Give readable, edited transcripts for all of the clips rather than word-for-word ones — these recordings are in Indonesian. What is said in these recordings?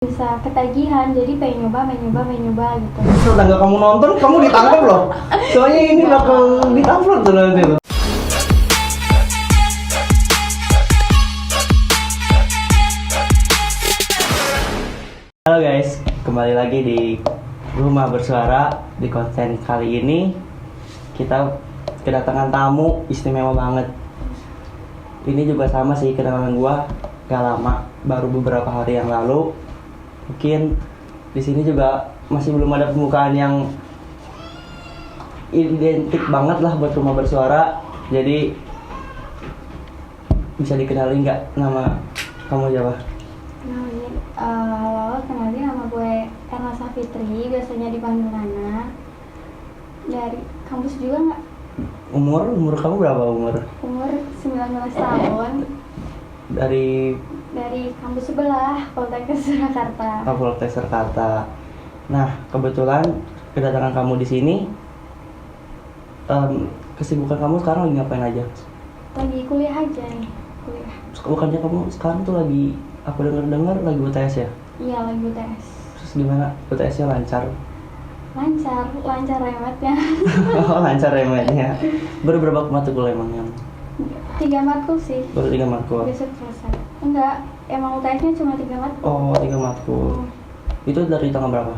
bisa ketagihan, jadi pengen nyoba gitu. Udah nggak kamu nonton, kamu ditangkap loh. Soalnya ini bakal di-upload tuh nanti loh. Halo guys, kembali lagi di Rumah Bersuara. Di konten kali ini kita kedatangan tamu istimewa banget. Ini juga sama sih kedatangan gua gak lama, baru beberapa hari yang lalu. Mungkin di sini juga masih belum ada pembukaan yang identik banget lah buat Rumah Bersuara. Jadi bisa dikenali nggak nama kamu siapa? Halo, kenalin nama gue Erna Safitri, biasanya dipanggil Nana. Dari kampus juga nggak? Umur kamu berapa umur? Umur 19 tahun. Dari Kampus sebelah, Poltekkes Surakarta. Poltekkes Surakarta. Nah, kebetulan kedatangan kamu di sini. Kesibukan kamu sekarang lagi ngapain aja? Lagi kuliah aja nih, kuliah. Bukannya kamu sekarang tuh lagi, aku dengar lagi UTS ya? Iya, lagi UTS. Terus gimana? UTS-nya lancar? Lancar remetnya. Oh, lancar remetnya. Baru berapa matkul emangnya? 3 matkul sih. Baru 3 matkul? Besok selesai. Enggak, emang UTS-nya cuma 3 matkul. Oh, 3 matkul. Itu dari tanggal berapa?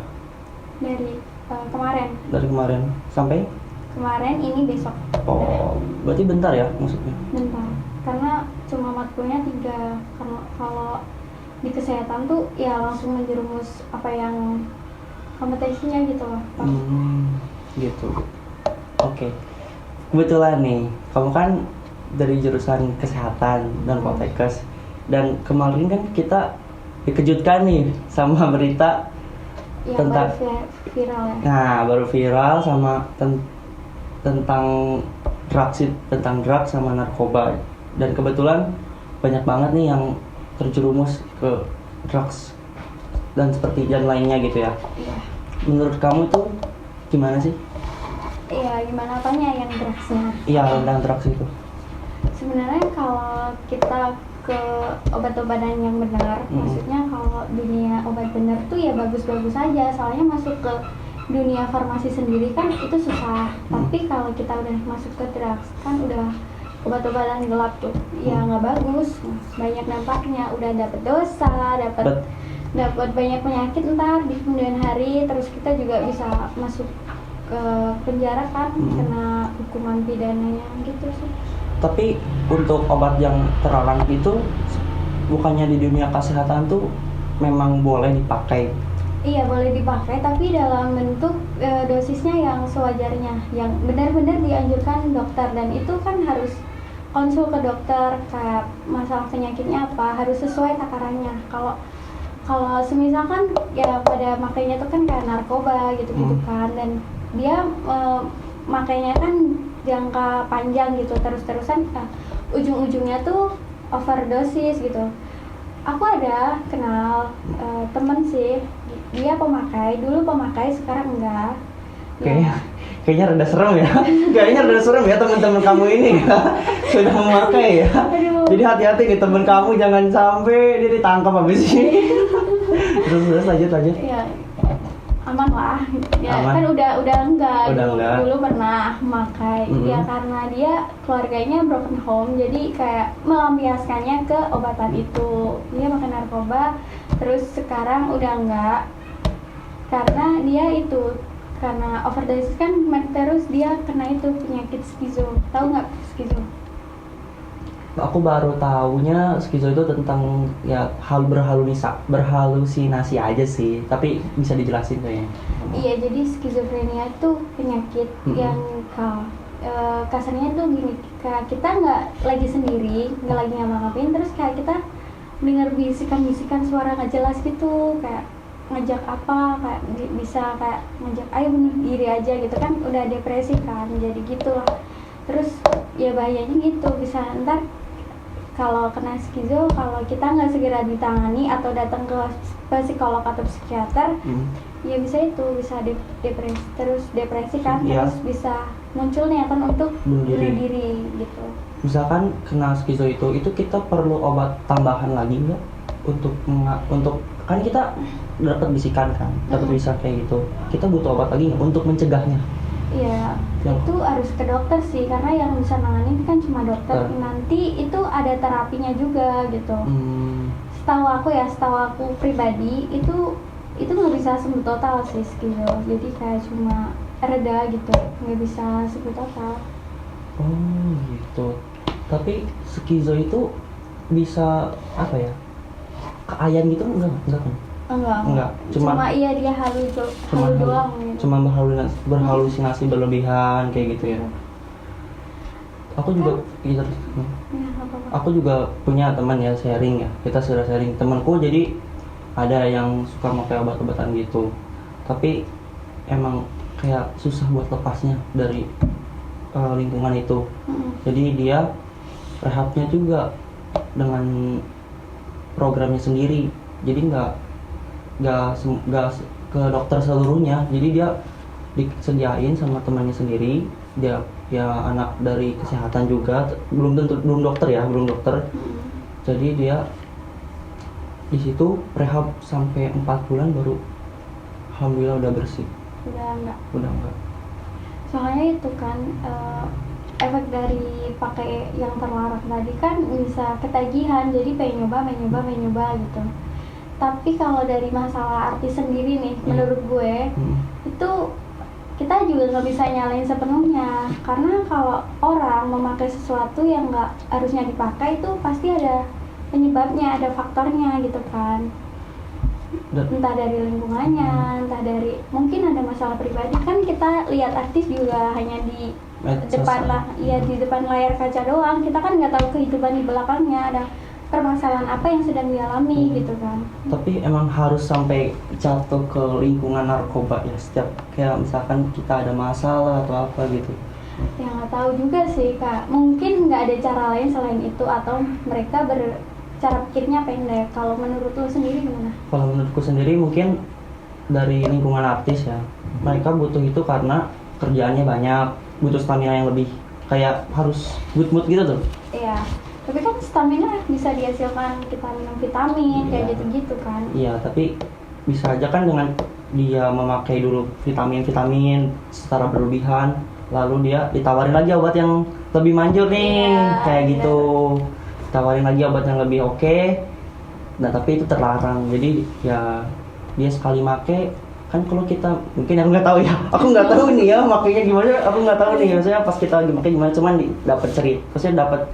Dari kemarin. Dari kemarin sampai? Kemarin, ini besok. Oh, berarti bentar ya maksudnya? Bentar, karena cuma matkulnya 3. Karena kalau di kesehatan tuh ya langsung menjerumus apa yang kompetensinya gitu loh. Gitu. Oke. Kebetulan nih, kamu kan dari jurusan kesehatan dan Poltekkes. Dan kemarin kan kita dikejutkan nih sama berita Yang tentang baru viral ya. Nah, baru viral sama tentang drugs sama narkoba. Dan kebetulan banyak banget nih yang terjerumus ke drugs dan seperti yang lainnya gitu ya. Iya. Menurut kamu itu gimana sih? Iya, gimana apanya yang drugsnya? Iya, tentang drugs itu. Sebenarnya kalau kita ke obat-obatan yang benar, maksudnya kalau dunia obat benar tuh ya bagus-bagus aja. Soalnya masuk ke dunia farmasi sendiri kan itu susah. Tapi kalau kita udah masuk ke drugs kan udah obat-obatan gelap tuh, ya nggak bagus. Banyak dampaknya. Udah dapet dosa, dapat banyak penyakit ntar di kemudian hari. Terus kita juga bisa masuk ke penjara kan, kena hukuman pidananya gitu sih. Tapi untuk obat yang terlarang itu bukannya di dunia kesehatan tuh memang boleh dipakai? Iya, boleh dipakai, tapi dalam bentuk dosisnya yang sewajarnya, yang benar-benar dianjurkan dokter. Dan itu kan harus konsul ke dokter, kayak masalah penyakitnya apa, harus sesuai takarannya. Kalau semisal kan ya pada makainya tuh kan kayak narkoba gitu-gitu kan, dan dia makainya kan jangka panjang gitu, terus-terusan ujung-ujungnya tuh overdosis gitu. Aku ada kenal temen sih, dia dulu pemakai, sekarang enggak. Kayaknya rada serem ya. Kayaknya rada serem ya teman-teman kamu ini ya. Sudah memakai ya. Aduh. Jadi hati-hati nih teman kamu, jangan sampai dia ditangkap habis ini. Terus lanjut. Iya, aman lah. Ya aman. kan udah enggak. Enggak. Dulu pernah memakai. Ya karena dia keluarganya broken home, jadi kayak melampiaskannya ke obatan itu. Dia makan narkoba, terus sekarang udah enggak. Karena dia itu karena overdosis kan, terus dia kena itu penyakit skizo. Tahu nggak skizo? Aku baru tahunya skizo itu tentang ya berhalusinasi aja sih, tapi bisa dijelasin kayaknya. Iya, jadi skizofrenia itu penyakit yang kasarnya tuh gini, kayak kita nggak lagi sendiri, nggak lagi ngapa-ngapain, terus kayak kita dengar bisikan suara nggak jelas gitu, kayak ngajak apa, kayak bisa kayak ngajak ayo bunuh diri aja gitu kan, udah depresi kan, jadi gitulah. Terus ya bahayanya gitu, bisa ntar kalau kena skizo, kalau kita nggak segera ditangani atau datang ke psikolog atau psikiater, ya bisa depresi kan, terus bisa muncul niatan untuk bunuh diri gitu. Misalkan kena skizo itu kita perlu obat tambahan lagi nggak? untuk kan kita dapat bisikan kan, dapat bisikan kayak gitu. Kita butuh obat lagi nggak untuk mencegahnya? Iya, Yang- itu harus ke dokter sih, karena yang bisa nanganin kan cuma dokter. Nanti itu ada terapinya juga gitu. Setahu aku pribadi itu nggak bisa sembuh total sih skizo. Jadi kayak cuma reda gitu, nggak bisa sembuh total. Oh gitu. Tapi skizo itu bisa apa ya? Keayan gitu enggak kan? Enggak, Cuma iya dia halu doang gitu. Cuma berhalusinasi berlebihan kayak gitu ya. Aku juga gitu. Ya, apa-apa. Aku juga punya teman ya, sharing ya. Kita sudah sharing. Temanku jadi ada yang suka pakai obat-obatan gitu. Tapi emang kayak susah buat lepasnya dari lingkungan itu. Jadi dia rehabnya juga dengan programnya sendiri. Jadi nggak ke dokter seluruhnya. Jadi dia disediain sama temannya sendiri. Dia ya anak dari kesehatan juga, belum dokter. Jadi dia di situ rehab sampai 4 bulan baru alhamdulillah udah bersih. Udah enggak. Soalnya itu kan efek dari pakai yang terlarang tadi kan bisa ketagihan, jadi pengen nyoba gitu. Tapi kalau dari masalah artis sendiri nih, menurut gue itu kita juga nggak bisa nyalain sepenuhnya, karena kalau orang memakai sesuatu yang nggak harusnya dipakai itu pasti ada penyebabnya, ada faktornya gitu kan. Entah dari lingkungannya, entah dari mungkin ada masalah pribadi. Kan kita lihat artis juga hanya di depan layar kaca doang. Kita kan nggak tahu kehidupan di belakangnya, ada permasalahan apa yang sedang dialami gitu kan. Tapi emang harus sampai jatuh ke lingkungan narkoba ya, setiap kayak misalkan kita ada masalah atau apa gitu. Ya nggak tahu juga sih Kak, mungkin nggak ada cara lain selain itu, atau mereka cara pikirnya pendek. Kalau menurut lu sendiri gimana? Kalau menurutku sendiri mungkin dari lingkungan artis ya, mereka butuh itu karena kerjaannya banyak, butuh stamina yang lebih, kayak harus good mood gitu tuh. Iya, tapi kan stamina bisa dihasilkan kita minum vitamin kayak gitu-gitu kan. Iya, tapi bisa aja kan dengan dia memakai dulu vitamin secara berlebihan, lalu dia ditawarin lagi obat yang lebih manjur nih, kayak gitu. Tawarin lagi obat yang lebih oke. Nah tapi itu terlarang, jadi ya dia sekali make kan. Kalau kita mungkin aku nggak tahu ya, aku nggak tahu nih ya makanya gimana, aku nggak tahu nih maksudnya pas kita lagi make gimana, cuman dapat cerita, maksudnya dapat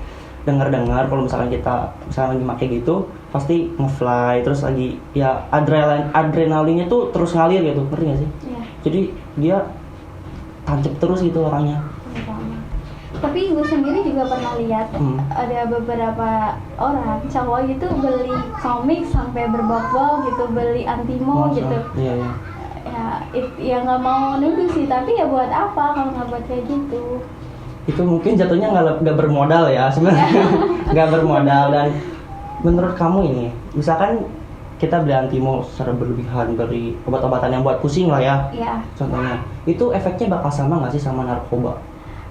dengar kalau misalkan kita lagi make gitu pasti ngefly, terus lagi ya adrenalinnya tuh terus ngalir gitu, ngerti nggak sih? Iya. Jadi dia tancap terus gitu orangnya. Tapi gue sendiri juga pernah lihat ada beberapa orang cowok gitu beli komik sampai berbobol gitu, beli antimo gitu. Iya. Ya nggak mau nuduh sih, tapi ya buat apa kalau nggak buat kayak gitu? Itu mungkin jatuhnya nggak bermodal ya sebenarnya. Nggak bermodal. Dan menurut kamu ini, misalkan kita beli antimo secara berlebihan, beli obat-obatan yang buat pusing lah ya, contohnya, itu efeknya bakal sama nggak sih sama narkoba?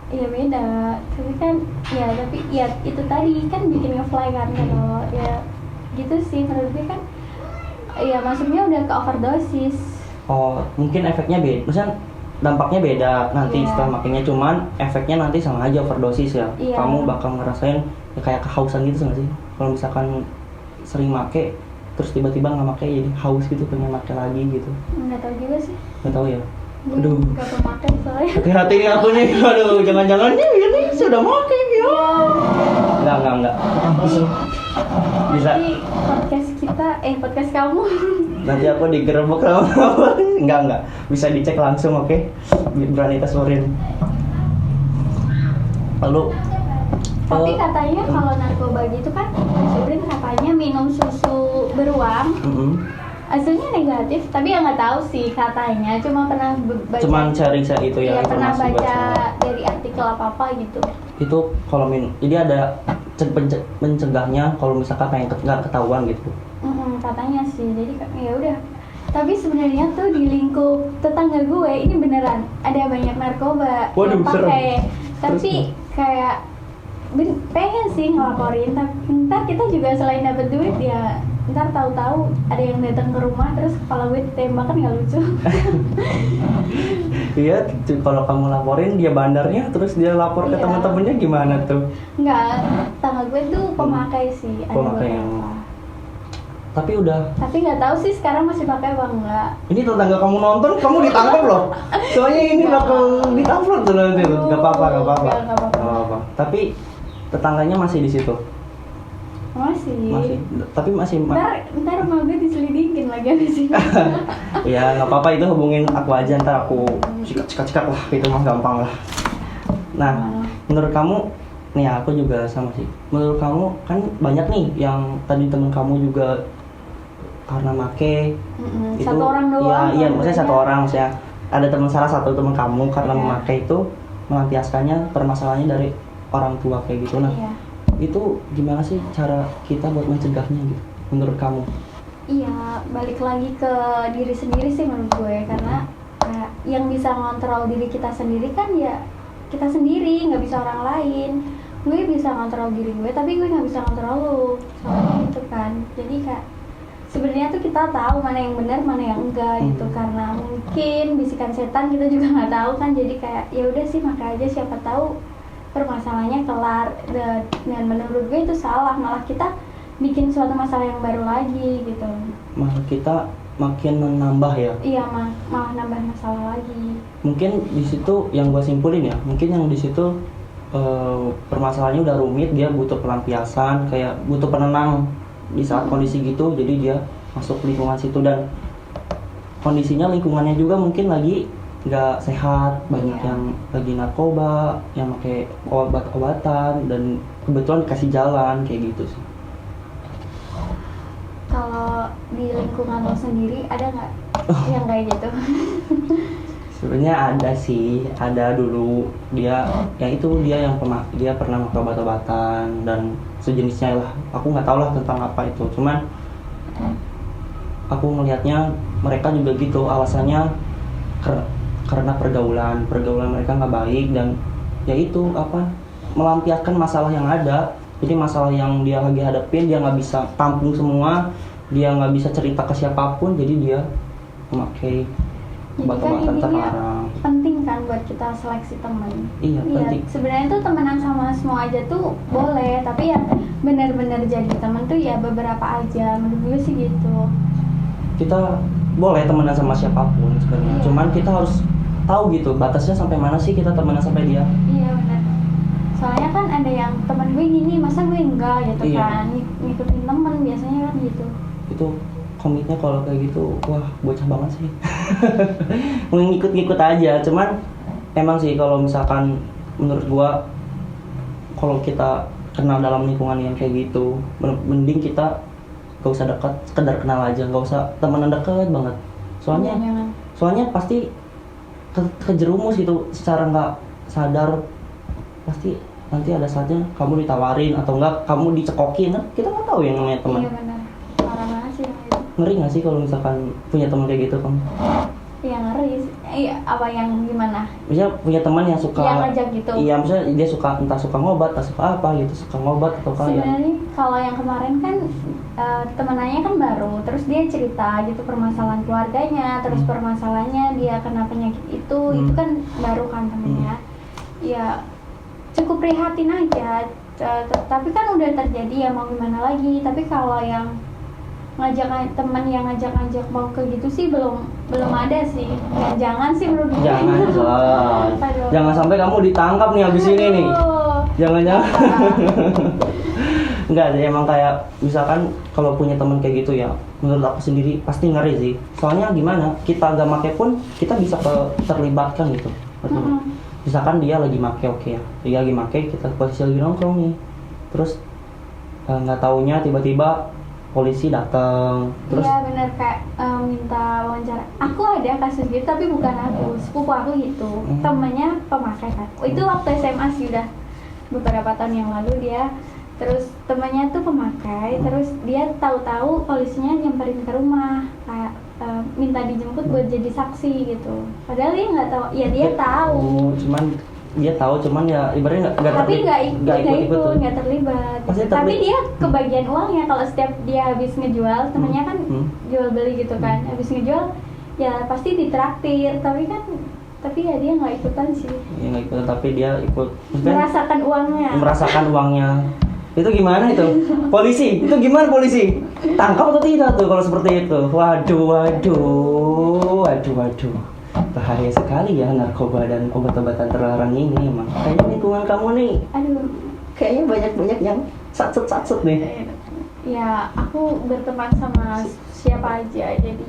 Iya beda, tapi itu tadi kan bikin ngefly kan. Kalau ya gitu sih menurut gue kan, ya maksudnya udah ke overdosis. Oh mungkin efeknya beda, misalnya dampaknya beda nanti setelah makainya, cuman efeknya nanti sama aja overdosis ya. Kamu bakal ngerasain ya kayak kehausan gitu nggak sih? Kalau misalkan sering make terus tiba-tiba nggak make jadi haus gitu, pengen make lagi gitu. Nggak tahu juga sih. Nggak tahu ya. Aduh, nggak pemakai soalnya. Hati-hati nih aku nih, aduh jangan-jangan ini sudah make ya. Enggak. Bisa. Nanti podcast kamu. Nanti aku digerebek sama enggak. Bisa dicek langsung, oke? Berani tes urin. Lalu tapi katanya kalau narkoba gitu kan, tes urin katanya minum susu beruang. Hasilnya negatif, tapi ya nggak tahu sih katanya. Cuma pernah baca. Cuman sharing itu ya. Iya, pernah baca dari artikel apa gitu. Itu kalau jadi ada mencegahnya kalau misalkan pengen nggak ketahuan gitu. Katanya sih, jadi ya udah. Tapi sebenarnya tuh di lingkup tetangga gue ini beneran ada banyak narkoba yang pakai. Tapi kayak pengen sih ngelaporin, tapi ntar kita juga selain dapat duit ya ntar tahu-tahu ada yang datang ke rumah terus kepala gue ditembak, kan nggak lucu. Iya, kalau kamu laporin dia bandarnya, terus dia lapor ke Iya. teman-temannya gimana tuh? Nggak, tetangga gue tuh pemakai sih, ada Pemakai yang- beberapa. Tapi udah, Tapi nggak tahu sih sekarang masih pakai apa enggak. ini tetangga kamu nonton, kamu ditangkap loh. Soalnya ini bakal ditangkap tuh nanti tuh. Gak apa-apa, gak apa-apa. Nggak apa-apa. Gak apa-apa. Tapi tetangganya masih di situ. Masih. Tapi masih. Ntar rumah gue diselidikin lagi abis ini. Ya nggak apa-apa, itu hubungin aku aja, ntar aku sikat lah, itu mah gampang lah. Nah, menurut kamu, nih aku juga sama sih. Menurut kamu kan banyak nih yang tadi temen kamu juga karena make itu. Satu orang doang. Ya, iya, maksudnya satu banyak. orang, maksudnya ada salah satu teman kamu karena Iya. memakai itu melampiaskannya permasalahannya dari orang tua kayak gitu. Nah, Iya. itu gimana sih cara kita buat mencegahnya gitu? Menurut kamu? Iya, balik lagi ke diri sendiri sih menurut gue, karena kayak yang bisa ngontrol diri kita sendiri kan ya kita sendiri, nggak bisa orang lain. Gue bisa ngontrol diri gue, tapi gue nggak bisa ngontrol lu, soalnya itu kan. Jadi kayak sebenarnya tuh kita tahu mana yang benar, mana yang enggak gitu, karena mungkin bisikan setan kita juga nggak tahu kan. Jadi kayak ya udah sih, maka aja, siapa tahu permasalahannya kelar. Dan menurut gue itu salah, malah kita bikin suatu masalah yang baru lagi gitu. Malah kita makin menambah ya. Iya, malah nambah masalah lagi. Mungkin di situ yang gue simpulin ya, mungkin yang di situ permasalahannya udah rumit, dia butuh pelampiasan, kayak butuh penenang di saat kondisi gitu, jadi dia masuk lingkungan situ. Dan kondisinya lingkungannya juga mungkin lagi nggak sehat, banyak Iya. yang lagi narkoba, yang pakai obat-obatan, dan kebetulan dikasih jalan kayak gitu sih. Kalau di lingkungan lo sendiri ada nggak yang kayak gitu? Sebenarnya ada sih, ada dulu dia yang dia pernah pakai obat-obatan dan sejenisnya lah. Aku nggak tahu lah tentang apa itu. Cuman aku melihatnya mereka juga gitu, alasannya karena pergaulan mereka nggak baik, dan ya itu melampiaskan masalah yang ada. Jadi masalah yang dia lagi hadapin dia nggak bisa tampung semua, dia nggak bisa cerita ke siapapun, jadi dia memakai Jadi kan obat-obatan intinya terlarang. penting kan buat kita seleksi teman. Iya, penting. Sebenarnya tuh temenan sama semua aja tuh boleh, tapi yang benar-benar jadi teman tuh ya beberapa aja. Menurut gue sih gitu. Kita boleh temenan sama siapapun sebenarnya, Iya. cuman kita harus tahu gitu batasnya sampai mana sih kita temenan sampai dia. Iya benar. Soalnya kan ada yang teman gue gini, masa gue enggak gitu Iya. kan. Ngikutin temen biasanya kan gitu. Itu komitnya kalau kayak gitu, wah bocah banget sih. Ngikut-ngikut aja. Cuman emang sih kalau misalkan menurut gua, kalau kita kenal dalam lingkungan yang kayak gitu, mending kita gak usah dekat, sekedar kenal aja, gak usah temenan deket banget. Jangan. Soalnya pasti kejerumus gitu secara nggak sadar, pasti nanti ada saatnya kamu ditawarin atau enggak kamu dicekokin, kan kita nggak tahu yang namanya teman. Iya benar. Parah banget sih yang itu. Ngeri nggak sih kalau misalkan punya teman kayak gitu kamu? Iya ngeri. Iya, apa yang gimana? Misalnya punya teman yang suka, Yang ngajak gitu. iya misalnya dia suka entah suka ngobat, entah suka apa gitu, suka ngobat atau kayak. Sebenarnya kalau yang kemarin kan temenannya kan baru, terus dia cerita gitu permasalahan keluarganya, terus permasalahannya dia kena penyakit itu kan baru kan temennya. Ya cukup prihatin aja. Tapi kan udah terjadi, ya mau gimana lagi. Tapi kalau yang teman yang ngajak mau ke gitu sih belum ada sih. Dan jangan sih menurut gue. Jangan, Aduh. jangan sampai kamu ditangkap nih abis ini nih. Aduh. Jangan. Enggak sih, emang kayak misalkan kalau punya teman kayak gitu ya, menurut aku sendiri pasti ngeri sih. Soalnya gimana, kita gak make pun kita bisa terlibatkan gitu. Misalkan dia lagi make, oke ya, dia lagi make, kita posisi lagi nongkrong nih, terus nggak taunya tiba-tiba polisi datang, terus Iya benar, kayak minta wawancara. Aku ada kasus gitu, tapi bukan aku, sepupu aku gitu. Temennya pemakai kan. Itu waktu SMA sih, udah beberapa tahun yang lalu dia. Terus temennya tuh pemakai, terus dia tahu-tahu polisinya nyamperin ke rumah, kayak minta dijemput buat jadi saksi gitu. Padahal dia nggak tahu, ya dia tahu. cuman dia tahu cuman ya ibaratnya tapi nggak ikut itu tuh. nggak terlibat. Maksudnya Tapi dia kebagian uangnya kalau setiap dia habis ngejual, temennya kan jual beli gitu kan, habis ngejual ya pasti ditraktir, tapi ya dia nggak ikutan sih. Ya nggak ikut, tapi dia ikut. Maksudnya, merasakan uangnya. Itu gimana itu? Polisi, itu gimana polisi? Tangkap atau tidak tuh kalau seperti itu? Waduh. Bahaya sekali ya narkoba dan obat-obatan terlarang ini emang. Kayaknya lingkungan kamu nih, Aduh, kayaknya banyak yang satset nih. ya aku berteman sama siapa aja, jadi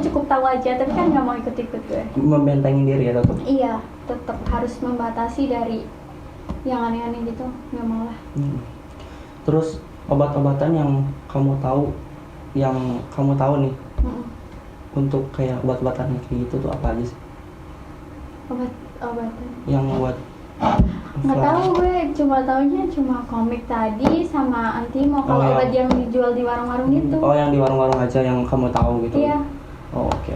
cukup tahu aja, tapi kan nggak mau ikut-ikut gue. Membentengin diri ya tetap. Iya, tetap harus membatasi dari yang aneh-aneh gitu, nggak mau lah. Terus obat-obatan yang kamu tahu nih, untuk kayak obat-obatan kayak gitu tuh apa aja sih? Obat-obatan Yang buat nggak tahu gue, cuma komik tadi sama Antimo. Kalau ya. obat yang dijual di warung-warung gitu. Oh, yang di warung-warung aja yang kamu tahu gitu. Iya. Oh, oke.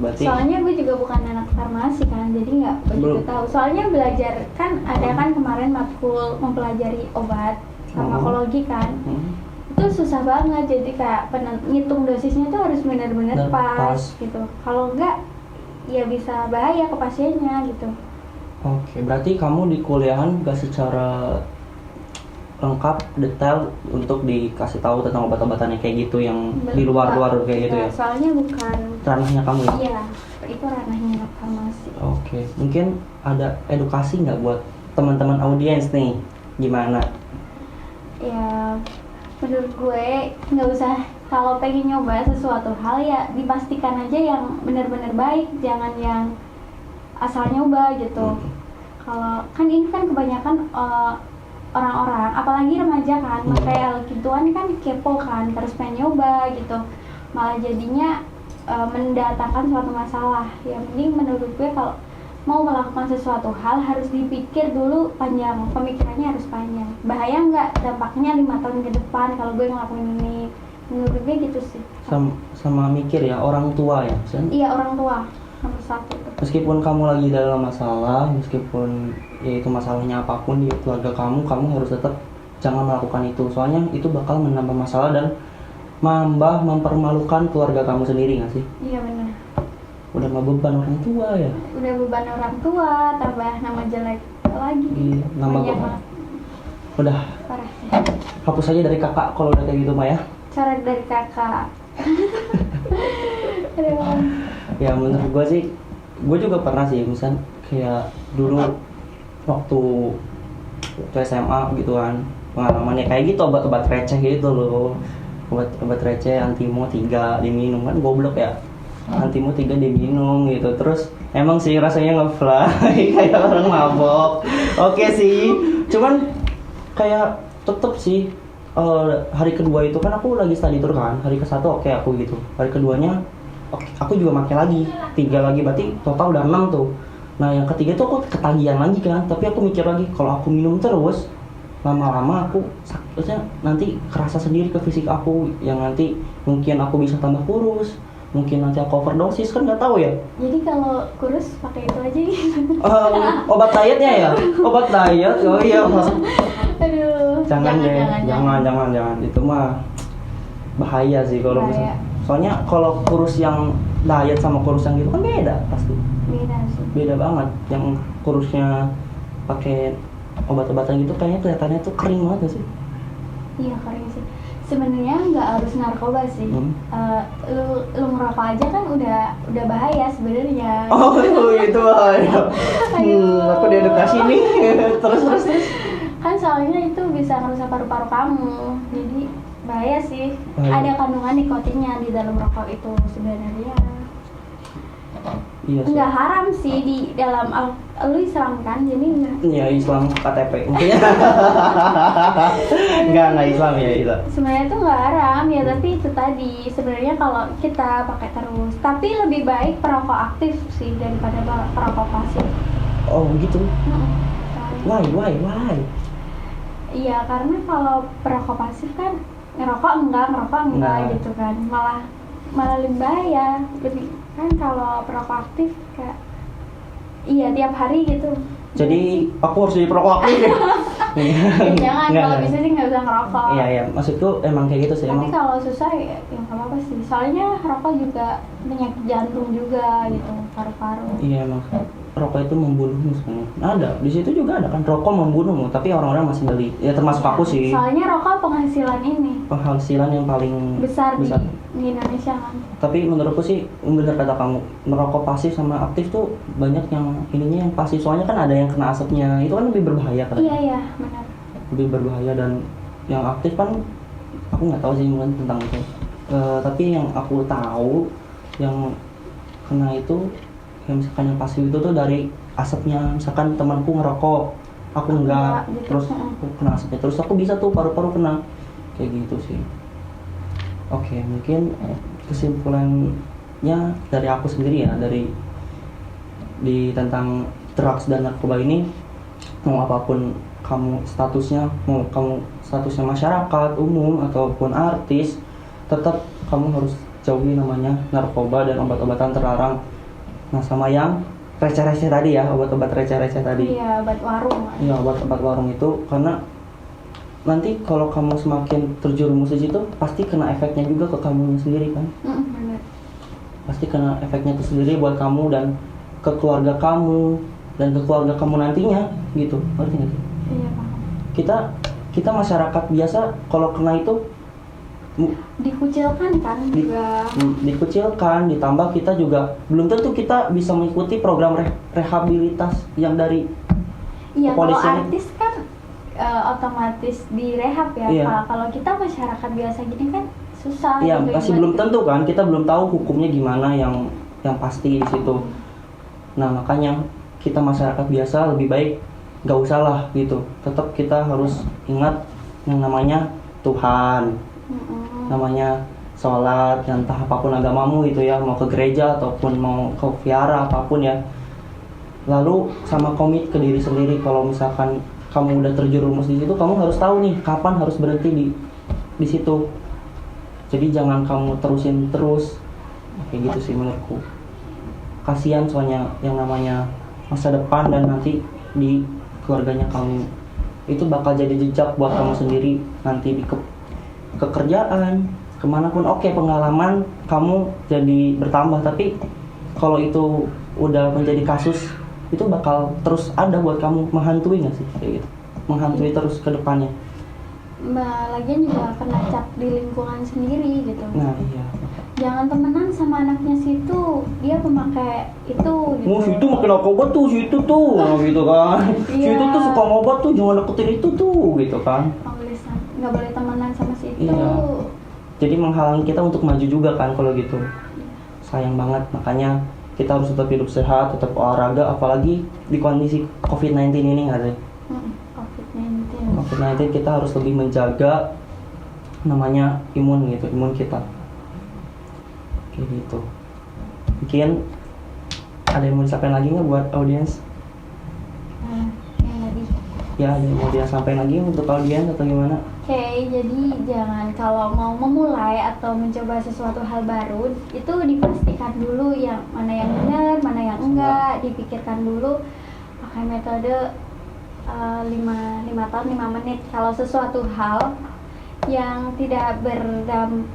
Berarti Soalnya gue juga bukan anak farmasi kan, jadi nggak begitu tahu. Soalnya belajar kan ada kan kemarin matkul mempelajari obat farmakologi kan. Itu susah banget, jadi kayak ngitung dosisnya tuh harus benar-benar pas gitu. Kalau enggak ya bisa bahaya ke pasiennya gitu. Oke, berarti kamu di kuliahan gak secara lengkap, detail untuk dikasih tahu tentang obat-obatannya kayak gitu yang di luar kayak gitu ya? Soalnya bukan ranahnya kamu ya? Iya, itu ranahnya farmasi. Oke, mungkin ada edukasi nggak buat teman-teman audiens nih? Gimana? Ya, menurut gue nggak usah, kalau pengen nyoba sesuatu hal ya dipastikan aja yang benar-benar baik, jangan yang asal nyoba gitu. Kalau kan ini kan kebanyakan orang-orang, apalagi remaja kan, kayak gituan kan kepo kan, terus pengen nyoba gitu, malah jadinya mendatangkan suatu masalah. Ya mending menurut gue kalau mau melakukan sesuatu hal harus dipikir dulu panjang, pemikirannya harus panjang. Bahaya nggak dampaknya 5 tahun ke depan kalau gue ngelakuin ini, menurut gue gitu sih. Sama mikir ya, orang tua ya, Sen? Iya, orang tua nomor 1 tuh. Meskipun kamu lagi dalam masalah, meskipun ya itu masalahnya apapun di keluarga kamu harus tetap jangan melakukan itu. Soalnya itu bakal menambah masalah dan mempermalukan keluarga kamu sendiri nggak sih? Iya benar. Udah mah beban orang tua ya. Udah beban orang tua, tambah nama jelek lagi. Iya, nama banget. Udah. Parah sih. Hapus aja dari kakak kalau udah kayak gitu mah ya. Cara dari kakak. Aduh. Ya menurut gue sih, gue juga pernah sih misal kayak dulu waktu SMA gitu kan, pengalamannya kayak gitu, obat-obat receh gitu loh, obat receh Antimo 3 diminum kan, goblok ya, Antimo 3 diminum gitu, terus emang sih rasanya ngefly kayak orang mabok. Oke sih, cuman kayak tetep sih hari kedua itu kan aku lagi study tour kan, hari ke-1 oke aku gitu, hari keduanya aku juga pakai lagi 3 lagi, berarti total udah 6 tuh. Nah yang ketiga tuh aku ketagihan lagi kan, tapi aku mikir lagi kalau aku minum terus lama-lama aku sakitnya nanti kerasa sendiri ke fisik aku, yang nanti mungkin aku bisa tambah kurus, mungkin nanti aku overdosis, kan nggak tahu ya. Jadi kalau kurus pakai itu aja gitu. Obat dietnya ya, obat diet. Oh iya. Aduh. Jangan itu mah bahaya sih kalau misalnya. Soalnya kalau kurus yang diet sama kurus yang gitu kan beda pasti. Beda banget. Yang kurusnya pakai obat-obatan gitu kayaknya kelihatannya tuh kering banget gak sih? Iya kering sih. Sebenarnya nggak harus narkoba sih. Lu ngerokok aja kan udah bahaya sebenarnya. Oh itu bahaya. Aku diedukasi nih. terus. Kan soalnya itu bisa merusak paru-paru kamu. Jadi bahaya sih. Ada kandungan nikotinnya di dalam rokok itu sebenarnya. Iya sih. Nggak haram sih di dalam lu Islam kan, jadi enggak. Iya Islam KTP. Enggak Islam ya itu. Sebenarnya itu nggak haram ya, tapi itu tadi sebenarnya kalau kita pakai terus. Tapi lebih baik perokok aktif sih daripada perokok pasif. Oh begitu. Why? Iya karena kalau perokok pasif kan ngerokok enggak gitu kan, malah lebih bahaya. Lebih kan kalau perokok aktif kayak iya tiap hari gitu Jadi aku harus jadi perokok aktif ya? Ya, jangan, Nggak, kalau nggak. bisa sih nggak usah ngerokok. Iya iya, maksudku emang kayak gitu sih Tapi emang. kalau susah ya nggak apa-apa sih. Soalnya rokok juga penyakit jantung juga gitu, paru-paru. Iya emang rokok itu membunuhmu sebenarnya. Ada di situ juga ada kan rokok membunuhmu, tapi orang-orang masih beli. Ya termasuk aku sih. Soalnya rokok penghasilan ini Penghasilan yang paling besar di Indonesia kan. Tapi menurutku sih bener kata kamu, merokok pasif sama aktif tuh banyak yang ininya yang pasif, soalnya kan ada yang kena asapnya, itu kan lebih berbahaya kan. Iya iya benar. Lebih berbahaya, dan yang aktif kan aku nggak tahu sih mungkin tentang itu. Tapi yang aku tahu yang kena itu yang misalkan yang pasif itu tuh dari asapnya. Misalkan temanku ngerokok, aku enggak, Gitu. terus aku kena asapnya, terus aku bisa tuh paru-paru kena, kayak gitu sih. Oke, mungkin kesimpulannya dari aku sendiri ya, dari di tentang drugs dan narkoba ini, mau apapun kamu statusnya, mau kamu statusnya masyarakat umum ataupun artis, tetap kamu harus jauhi namanya narkoba dan obat-obatan terlarang. Nah, sama yang receh-receh tadi ya, obat-obat receh-receh tadi. Iya, obat warung. Iya, obat-obat warung itu, karena nanti kalau kamu semakin terjerumus di situ, pasti kena efeknya juga ke kamu sendiri kan. Benar. Pasti kena efeknya itu sendiri buat kamu dan ke keluarga kamu dan ke keluarga kamu nantinya gitu. Ngerti nggak sih? Iya paham. Kita masyarakat biasa kalau kena itu Dikucilkan kan juga. dikucilkan, ditambah kita juga belum tentu kita bisa mengikuti program rehabilitas yang dari Iya, kalau kepolisian. artis kan otomatis direhab ya. Iya. Kalau kita masyarakat biasa gini kan susah. Iya, gitu, masih buat belum kita. tentu kan, kita belum tahu hukumnya gimana yang pasti di situ. Nah, makanya kita masyarakat biasa lebih baik nggak usah lah gitu. Tetap kita harus ingat yang namanya Tuhan, namanya sholat, dan entah apapun agamamu gitu ya, mau ke gereja ataupun mau ke vihara apapun ya. Lalu sama komit ke diri sendiri, kalau misalkan kamu udah terjerumus di situ, kamu harus tahu nih kapan harus berhenti di situ. Jadi jangan kamu terusin terus, kayak gitu sih menurutku. Kasihan soalnya yang namanya masa depan dan nanti di keluarganya kamu itu bakal jadi jejak buat kamu sendiri nanti di kekerjaan kemanapun. Oke, pengalaman kamu jadi bertambah, tapi kalau itu udah menjadi kasus, itu bakal terus ada buat kamu, menghantui nggak sih kayak gitu, menghantui terus ke depannya. Lagian juga kena cap di lingkungan sendiri gitu. Nah iya, Jangan temenan sama anaknya situ, dia pemakai itu gitu. si itu makin narkoba tuh, si itu tuh gitu kan, si Iya. itu tuh suka ngobat tuh, jangan deketin itu tuh gitu kan. Nggak boleh temenan sama si itu. Iya. Jadi menghalangi kita untuk maju juga kan kalau gitu. Sayang banget, makanya kita harus tetap hidup sehat, tetap olahraga, apalagi di kondisi COVID-19 ini nggak sih? COVID-19. COVID-19 kita harus lebih menjaga namanya imun gitu, imun kita. Kayak gitu. Mungkin ada yang mau disampaikan lagi nggak buat audiens? Yang tadi. Ya, ada yang mau dia sampaikan lagi untuk audiens atau gimana? Oke, jadi jangan kalau mau memulai atau mencoba sesuatu hal baru itu dipastikan dulu yang mana yang benar, mana yang enggak, dipikirkan dulu pakai metode 5 tahun 5 menit. Kalau sesuatu hal yang tidak berdampak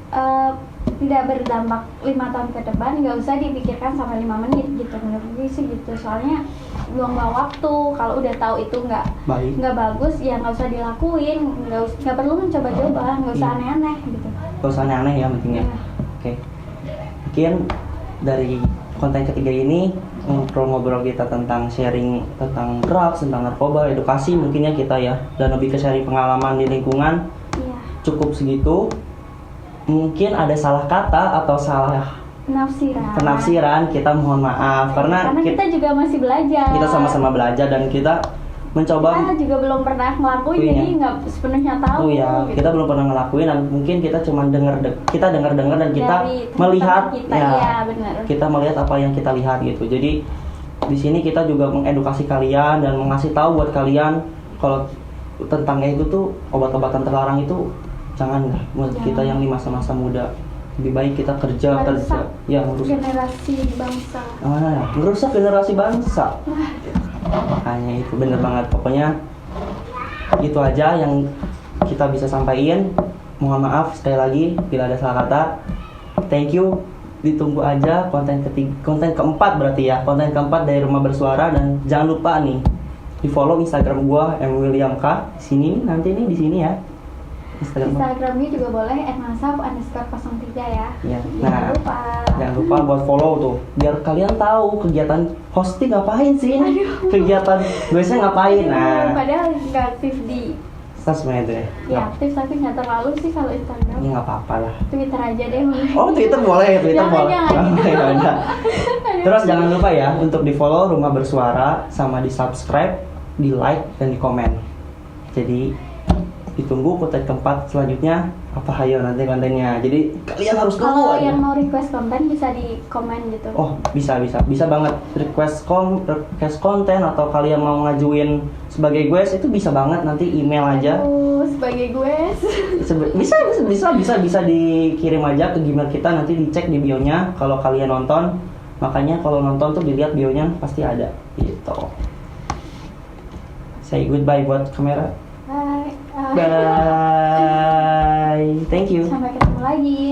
5 tahun ke depan, nggak usah dipikirkan sampai 5 menit gitu, menurut gue sih gitu. Soalnya buang-buang waktu. Kalau udah tahu itu Baik. nggak bagus, ya nggak usah dilakuin, nggak perlu mencoba-coba, nggak usah Iya. aneh-aneh gitu. Gak usah aneh-aneh ya pentingnya. Iya. Oke. Mungkin dari konten ketiga ini ngobrol-ngobrol kita tentang sharing tentang drugs, tentang narkoba, edukasi mungkin ya kita ya, dan lebih ke sharing pengalaman di lingkungan. Iya. Cukup segitu. Mungkin ada salah kata atau salah penafsiran, kita mohon maaf karena kita juga masih belajar. kita sama-sama belajar dan kita mencoba. Kita juga belum pernah ngelakuin, Iya. jadi nggak sepenuhnya tahu. Oh ya, gitu. kita belum pernah ngelakuin dan mungkin kita cuma dengar dan kita Dari melihat teman-teman kita, ya, iya, benar. kita melihat apa yang kita lihat gitu. Jadi di sini kita juga mengedukasi kalian dan mengasih tahu buat kalian kalau tentang itu tuh obat-obatan terlarang itu janganlah buat Jangan. kita yang di masa-masa muda. Lebih baik kita kerja, Merusak ya merusak. generasi bangsa. Merusak generasi bangsa. Makanya itu bener banget. Pokoknya itu aja yang kita bisa sampaikan. Mohon maaf sekali lagi bila ada salah kata. Thank you. Ditunggu aja konten keempat berarti ya. Konten keempat dari Rumah Bersuara, dan jangan lupa nih di follow Instagram gua @williamk. Sini nih, nanti nih di sini ya. Instagramnya juga boleh @masaf_03 ya. Iya. Jangan lupa. Jangan lupa buat follow tuh, biar kalian tahu kegiatan hosting ngapain sih. Kegiatan biasanya ngapain. Nah, Padahal nggak aktif di sosmed ya. ya aktif tapi nggak terlalu sih kalau Instagram. Ya nggak apa-apa lah. Twitter aja deh boleh. Oh, Twitter boleh, Twitter Jangan, boleh. jangan. Oh, ya udah. Terus jangan lupa ya untuk di follow Rumah Bersuara, sama di subscribe, di like, dan di komen. Jadi ditunggu konten keempat selanjutnya apa, hayo nanti kontennya. Jadi kalian harus tunggu Kalau aja. yang mau request konten bisa di komen gitu. Oh, bisa banget request konten, atau kalian mau ngajuin sebagai guest itu bisa banget, nanti email aja. Sebagai gue. Bisa dikirim aja ke Gmail kita, nanti dicek di bio-nya kalau kalian nonton. Makanya kalau nonton tuh dilihat bio-nya pasti ada gitu. Say goodbye buat kamera. Bye. Bye. Thank you. Sampai ketemu lagi.